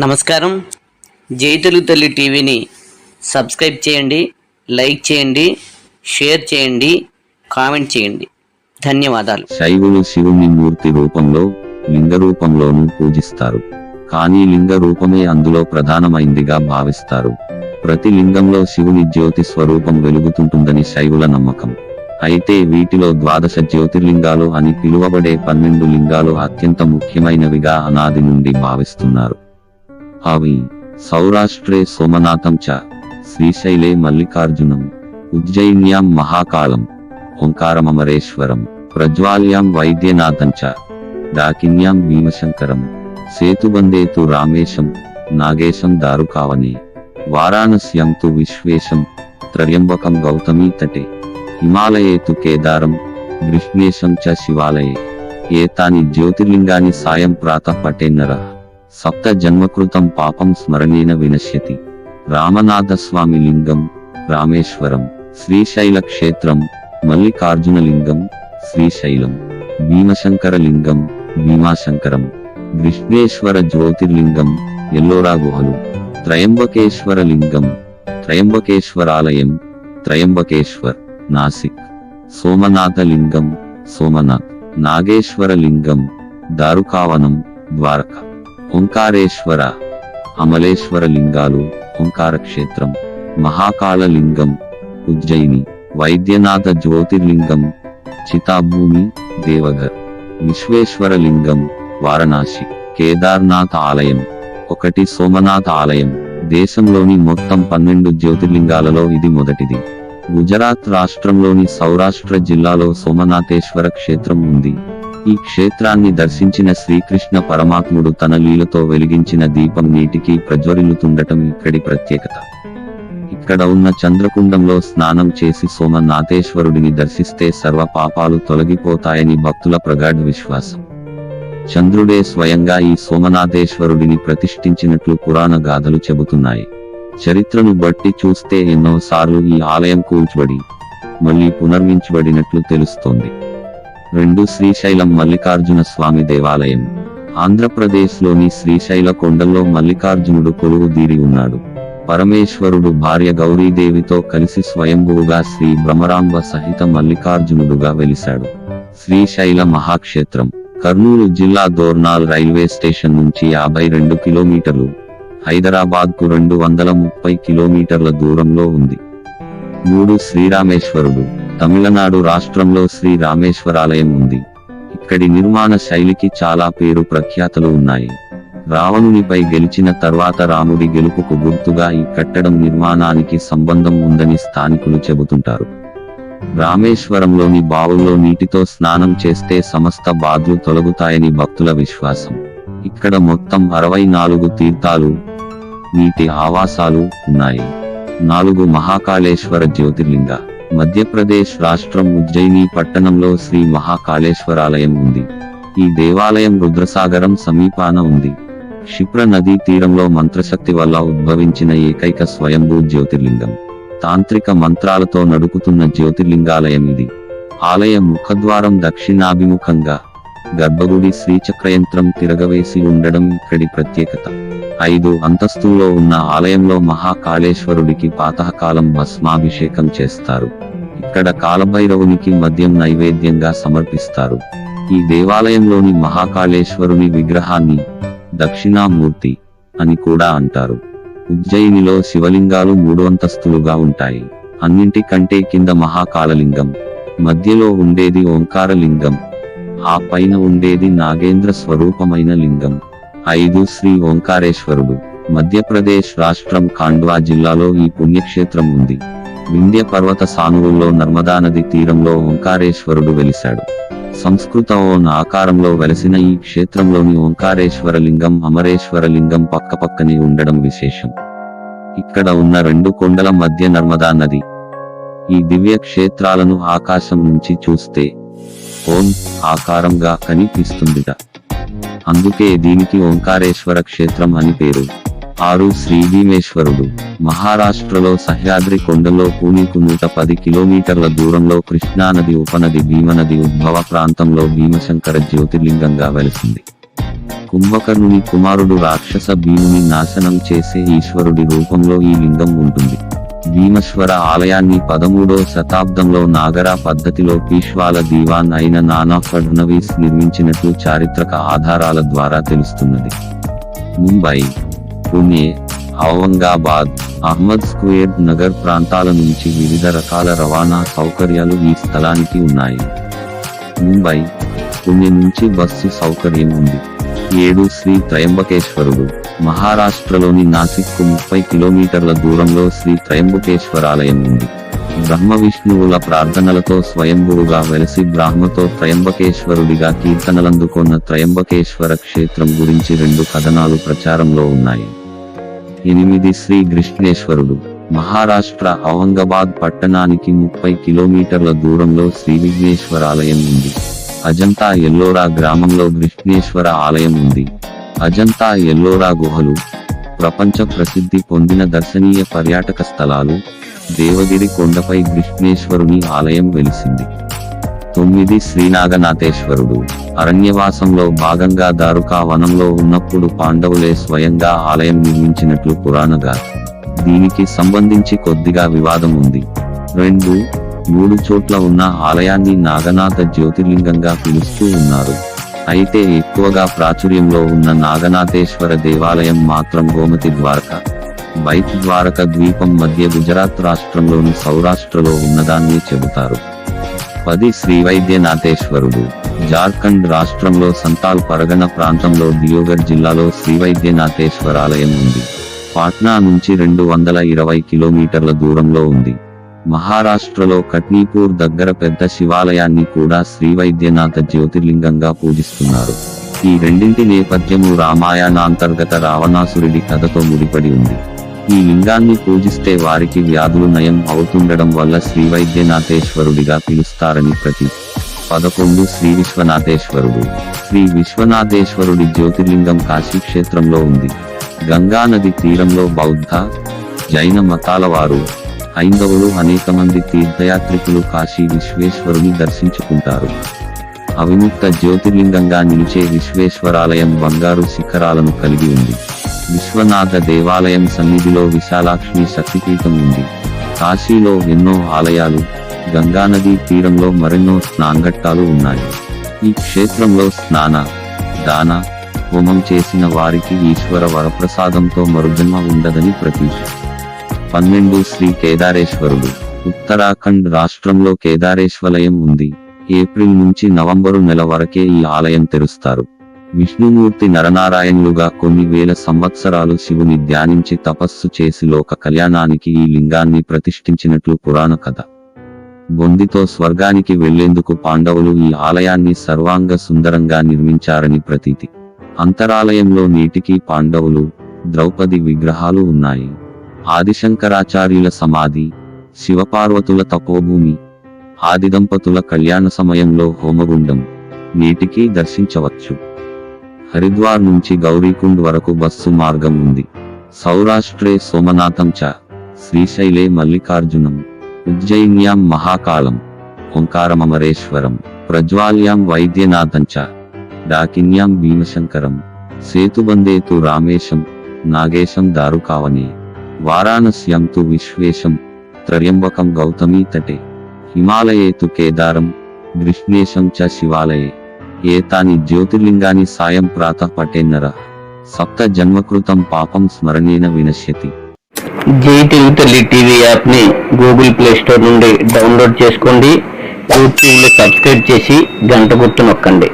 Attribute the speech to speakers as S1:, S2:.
S1: నమస్కారం. జై తెలుగు తల్లి టీవీని సబ్స్క్రైబ్ చేయండి, లైక్ చేయండి, షేర్ చేయండి, కామెంట్ చేయండి. ధన్యవాదాలు.
S2: శైవులు శివుని మూర్తి రూపంలో, లింగ రూపంలోనూ పూజిస్తారు. కానీ లింగ రూపమే అందులో ప్రధానమైందిగా భావిస్తారు. ప్రతి లింగంలో శివుని జ్యోతి స్వరూపం వెలుగుతుంటుందని శైవుల నమ్మకం. అయితే వీటిలో ద్వాదశ జ్యోతిర్లింగాలు అని పిలువబడే 12 లింగాలు అత్యంత ముఖ్యమైనవిగా అనాది నుండి భావిస్తున్నారు. అవి సౌరాష్ట్రే సోమనాథం చ, శ్రీశైలే మల్లికార్జునం, ఉజ్జయిన్యాం మహాకాళం, ఓంకారమమరేశ్వరం, ప్రజ్వాల్యాం వైద్యనాథం చ, డాకిన్యాం భీమశంకరం, సేతుబందేతు రామేశం, నాగేశం దారుకావనే, వారాణస్యాం తు విశ్వేశం, త్రయంబకం గౌతమీ తటే, హిమాలయే తు కేదారం, గృష్ణేశం చ శివాలయే. ఏతాని జ్యోతిర్లింగాని సాయం ప్రాతః పఠేన్నరః సప్త జన్మకృతం పాపం స్మరణేన వినశ్యతి. రామనాథస్వామి లింగం రామేశ్వరం, శ్రీశైల క్షేత్రం మల్లికార్జున లింగం శ్రీశైలం, భీమశంకర లింగం భీమాశంకరం, గృష్ణేశ్వర జ్యోతిర్లింగం ఎల్లోరా గుహలు, త్రయంబకేశ్వర లింగం త్రయంబకేశ్వరాలయం త్రయంబకేశ్వర్ నాసిక్, సోమనాథ లింగం సోమనాథ్, నాగేశ్వర లింగం దారుకావనం ద్వారక, ఓంకారేశ్వర అమలేశ్వర లింగాలు ఓంకార క్షేత్రం, మహాకాళ లింగం ఉజ్జయిని, వైద్యనాథ జ్యోతిర్లింగం చితాభూమి దేవఘర్, విశ్వేశ్వర లింగం వారణాసి, కేదార్నాథ్ ఆలయం 1 సోమనాథ్ ఆలయం. దేశంలోని మొత్తం 12 జ్యోతిర్లింగాలలో ఇది మొదటిది. గుజరాత్ రాష్ట్రంలోని సౌరాష్ట్ర జిల్లాలో సోమనాథేశ్వర క్షేత్రం ఉంది. ఈ క్షేత్రాన్ని దర్శించిన శ్రీకృష్ణ పరమాత్ముడు తన లీలతో వెలిగించిన దీపం నీటికి ప్రజ్వరిల్లుతుండటం ఇక్కడి ప్రత్యేకత. ఇక్కడ ఉన్న చంద్రకుండంలో స్నానం చేసి సోమనాథేశ్వరుడిని దర్శిస్తే సర్వ పాపాలు తొలగిపోతాయని భక్తుల ప్రగాఢ విశ్వాసం. చంద్రుడే స్వయంగా ఈ సోమనాథేశ్వరుడిని ప్రతిష్ఠించినట్లు పురాణ గాథలు చెబుతున్నాయి. చరిత్రను బట్టి చూస్తే ఎన్నోసార్లు ఈ ఆలయం కూల్చబడి మళ్ళీ పునర్మించబడినట్లు తెలుస్తోంది. 2 శ్రీశైలం మల్లికార్జున స్వామి దేవాలయం. ఆంధ్రప్రదేశ్లోని శ్రీశైల కొండల్లో మల్లికార్జునుడు కొలువు తీరి ఉన్నాడు. పరమేశ్వరుడు భార్య గౌరీదేవితో కలిసి స్వయంభువుగా శ్రీ భ్రమరాంబ సహిత మల్లికార్జునుడుగా వెలిశాడు. శ్రీశైల మహాక్షేత్రం కర్నూలు జిల్లా దోర్నాల్ రైల్వే స్టేషన్ నుంచి 52 కిలోమీటర్లు, హైదరాబాద్కు 230 కిలోమీటర్ల దూరంలో ఉంది. 3 శ్రీరామేశ్వరుడు తమిళనాడు రాష్ట్రంలో శ్రీ రామేశ్వరాలయం ఉంది. ఇక్కడి నిర్మాణ శైలికి చాలా పేరు ప్రఖ్యాతలు ఉన్నాయి. రావణునిపై గెలిచిన తర్వాత రాముడి గెలుపుకు గుర్తుగా ఈ కట్టడం నిర్మాణానికి సంబంధం ఉందని స్థానికులు చెబుతుంటారు. రామేశ్వరంలోని బావుల్లో నీటితో స్నానం చేస్తే సమస్త బాధలు తొలగుతాయని భక్తుల విశ్వాసం. ఇక్కడ మొత్తం 64 తీర్థాలు, నీటి ఆవాసాలు ఉన్నాయి. 4 మహాకాళేశ్వర జ్యోతిర్లింగ. మధ్యప్రదేశ్ రాష్ట్రం ఉజ్జయిని పట్టణంలో శ్రీ మహాకాళేశ్వరాలయం ఉంది. ఈ దేవాలయం రుద్రసాగరం సమీపాన ఉంది. క్షిప్ర నదీ తీరంలో మంత్రశక్తి వల్ల ఉద్భవించిన ఏకైక స్వయంభూ జ్యోతిర్లింగం. తాంత్రిక మంత్రాలతో నడుపుతున్న జ్యోతిర్లింగాలయం ఇది. ఆలయ ముఖద్వారం దక్షిణాభిముఖంగా, గర్భగుడి శ్రీచక్రయంత్రం తిరగవేసి ఉండడం ఇక్కడి ప్రత్యేకత. 5 అంతస్తుల్లో ఉన్న ఆలయంలో మహాకాళేశ్వరుడికి ప్రాతకాలం భస్మాభిషేకం చేస్తారు. ఇక్కడ కాలభైరవునికి మద్యం నైవేద్యంగా సమర్పిస్తారు. ఈ దేవాలయంలోని మహాకాళేశ్వరుని విగ్రహాన్ని దక్షిణామూర్తి అని కూడా అంటారు. ఉజ్జయినిలో శివలింగాలు 3 అంతస్తులుగా ఉంటాయి. అన్నింటికంటే కింద మహాకాళలింగం, మధ్యలో ఉండేది ఓంకారలింగం, ఆ పైన ఉండేది నాగేంద్ర స్వరూపమైన లింగం. 5 శ్రీ ఓంకారేశ్వరుడు. మధ్యప్రదేశ్ రాష్ట్రం ఖాండ్వా జిల్లాలో ఈ పుణ్యక్షేత్రం ఉంది. వింధ్య పర్వత సానువుల్లో నర్మదా నది తీరంలో ఓంకారేశ్వరుడు వెలిశాడు. సంస్కృత ఓన్ ఆకారంలో వెలసిన ఈ క్షేత్రంలోని ఓంకారేశ్వర లింగం అమరేశ్వర లింగం పక్కపక్కనే ఉండడం విశేషం. ఇక్కడ ఉన్న 2 కొండల మధ్య నర్మదా నది. ఈ దివ్య క్షేత్రాలను ఆకాశం నుంచి చూస్తే ఓం ఆకారంగా కనిపిస్తుందిట. అందుకే దీనికి ఓంకారేశ్వర క్షేత్రం అని పేరు. 6 శ్రీ భీమేశ్వరుడు. మహారాష్ట్రలో సహ్యాద్రి కొండలో పూణేకు 110 కిలోమీటర్ల దూరంలో కృష్ణానది ఉపనది భీమనది ఉద్భవ ప్రాంతంలో భీమశంకర జ్యోతిర్లింగంగా వెలిసింది. కుంభకర్ణుని కుమారుడు రాక్షస భీముని నాశనం చేసే ఈశ్వరుడి రూపంలో ఈ లింగం ఉంటుంది. భీమేశ్వర ఆలయాన్ని 13వ శతాబ్దంలో నాగరా పద్ధతిలో పీష్వాల దీవాన్ అయిన నానా ఫడ్నవీస్ నిర్మించినట్లు చారిత్రక ఆధారాల ద్వారా తెలుస్తున్నది. ముంబై, పుణె, ఔరంగాబాద్, అహ్మద్ స్క్వేర్ నగర్ ప్రాంతాల నుంచి వివిధ రకాల రవాణా సౌకర్యాలు ఈ స్థలానికి ఉన్నాయి. ముంబై, పుణె నుంచి బస్సు సౌకర్యం ఉంది. 7 శ్రీ త్రయంబకేశ్వరుడు. మహారాష్ట్రలోని నాసిక్కు 30 కిలోమీటర్ల దూరంలో శ్రీ త్రయంబకేశ్వరాలయం ఉంది. బ్రహ్మ విష్ణువుల ప్రార్థనలతో స్వయంభువుగా వెలసి బ్రాహ్మతో త్రయంబకేశ్వరుడిగా కీర్తనలందుకొన్న త్రయంబకేశ్వర క్షేత్రం గురించి 2 కథనాలు ప్రచారంలో ఉన్నాయి. 8 శ్రీ కృష్ణేశ్వరుడు. మహారాష్ట్ర ఔరంగాబాద్ పట్టణానికి 30 కిలోమీటర్ల దూరంలో శ్రీ విఘ్నేశ్వరాలయం ఉంది. అజంతా ఎల్లోరా గ్రామంలో కృష్ణేశ్వర ఆలయం ఉంది. అజంతా ఎల్లోరా గుహలు ప్రపంచ ప్రసిద్ధి పొందిన దర్శనీయ పర్యాటక స్థలాలు. దేవగిరి కొండపై కృష్ణేశ్వరుని ఆలయం వెలిసింది. 9 శ్రీనాగనాథేశ్వరుడు. అరణ్యవాసంలో భాగంగా దారుకా వనంలో ఉన్నప్పుడు పాండవులే స్వయంగా ఆలయం నిర్మించినట్లు పురాణగాథ. దీనికి సంబంధించి కొద్దిగా వివాదం ఉంది. 2, 3 చోట్ల ఉన్న ఆలయాన్ని నాగనాథ జ్యోతిర్లింగంగా పిలుస్తూ ఉన్నారు. అయితే ఎక్కువగా ప్రాచుర్యంలో ఉన్న నాగనాథేశ్వర దేవాలయం మాత్రం గోమతి ద్వారక, బైత్ ద్వారక ద్వీపం మధ్య గుజరాత్ రాష్ట్రంలోని సౌరాష్ట్రలో ఉన్నదాన్ని చెబుతారు. 10 శ్రీవైద్యనాథేశ్వరుడు. జార్ఖండ్ రాష్ట్రంలో సంతాల్ పరగణ ప్రాంతంలో దియోగర్ జిల్లాలో శ్రీవైద్యనాథేశ్వరాలయం ఉంది. పాట్నా నుంచి 220 కిలోమీటర్ల దూరంలో ఉంది. మహారాష్ట్రలో కట్నీపూర్ దగ్గర పెద్ద శివాలయాన్ని కూడా శ్రీవైద్యనాథ జ్యోతిర్లింగంగా పూజిస్తున్నారు. ఈ రెండింటి నేపథ్యము రామాయణాంతర్గత రావణాసురుడి కథతో ముడిపడి ఉంది. ఈ లింగాన్ని పూజిస్తే వారికి వ్యాధులు నయం అవుతుండడం వల్ల శ్రీవైద్యనాథేశ్వరుడిగా పిలుస్తారని ప్రతీతి. 11 శ్రీ విశ్వనాథేశ్వరుడు. శ్రీ విశ్వనాథేశ్వరుడి జ్యోతిర్లింగం కాశీ క్షేత్రంలో ఉంది. గంగానది తీరంలో బౌద్ధ, జైన మతాల వారు, హైందవులు అనేక మంది తీర్థయాత్రికులు కాశీ విశ్వేశ్వరుని దర్శించుకుంటారు. అవిముక్త జ్యోతిర్లింగంగా నిలిచే విశ్వేశ్వరాలయం బంగారు శిఖరాలను కలిగి ఉంది. విశ్వనాథ దేవాలయం సన్నిధిలో విశాలాక్ష్మి శక్తిపీఠం ఉంది. కాశీలో ఎన్నో ఆలయాలు, గంగానదీ తీరంలో మరెన్నో స్నానఘట్టాలు ఉన్నాయి. ఈ క్షేత్రంలో స్నాన, దాన, హోమం చేసిన వారికి ఈశ్వర వరప్రసాదంతో మరుజన్మ ఉండదని ప్రతీతి. 12 శ్రీ కేదారేశ్వరుడు. ఉత్తరాఖండ్ రాష్ట్రంలో కేదారేశ్వరాలయం ఉంది. ఏప్రిల్ నుంచి నవంబరు నెల వరకే ఈ ఆలయం తెరుస్తారు. విష్ణుమూర్తి నరనారాయణులుగా కొన్ని వేల సంవత్సరాలు శివుని ధ్యానించి తపస్సు చేసి లోక కళ్యాణానికి ఈ లింగాన్ని ప్రతిష్ఠించినట్లు పురాణ కథ. బొందితో స్వర్గానికి వెళ్లేందుకు పాండవులు ఈ ఆలయాన్ని సర్వాంగ సుందరంగా నిర్మించారని ప్రతీతి. అంతరాలయంలో నేటికి పాండవులు, ద్రౌపది విగ్రహాలు ఉన్నాయి. ఆదిశంకరాచార్యుల సమాధి, శివపార్వతుల తపోభూమి, ఆదిదంపతుల కళ్యాణ సమయంలో హోమగుండం నేటికి దర్శించవచ్చు. హరిద్వార్ నుంచి గౌరీకుండ్ వరకు బస్సు మార్గం ఉంది. సౌరాష్ట్రే సోమనాథం చ, శ్రీశైలే మల్లికార్జునం, ఉజ్జయిన్యాం మహాకాళం, ఓంకారమమరేశ్వరం, ప్రజ్వాల్యాం వైద్యనాథం చ, డాకిన్యాం భీమశంకరం, సేతుబందే తు రామేశం, నాగేశం దారుకావనే, వారాణస్యాం తు విశ్వేశం, త్రయంబకం గౌతమీ తటే, హిమాలయే తు కేదారం, కృష్ణేశం చ శివాలయే. ఏతాని జ్యోతిర్లింగాని సాయం ప్రాతః పఠేన్నర, సప్త జన్మకృతం పాపం స్మరణేన వినశ్యతి.
S1: జై తెలుగు తల్లి టీవీ యాప్ని గూగుల్ ప్లే స్టోర్ నుండి డౌన్లోడ్ చేసుకోండి. యూట్యూబ్లో సబ్స్క్రైబ్ చేసి గంట గుర్తు నొక్కండి.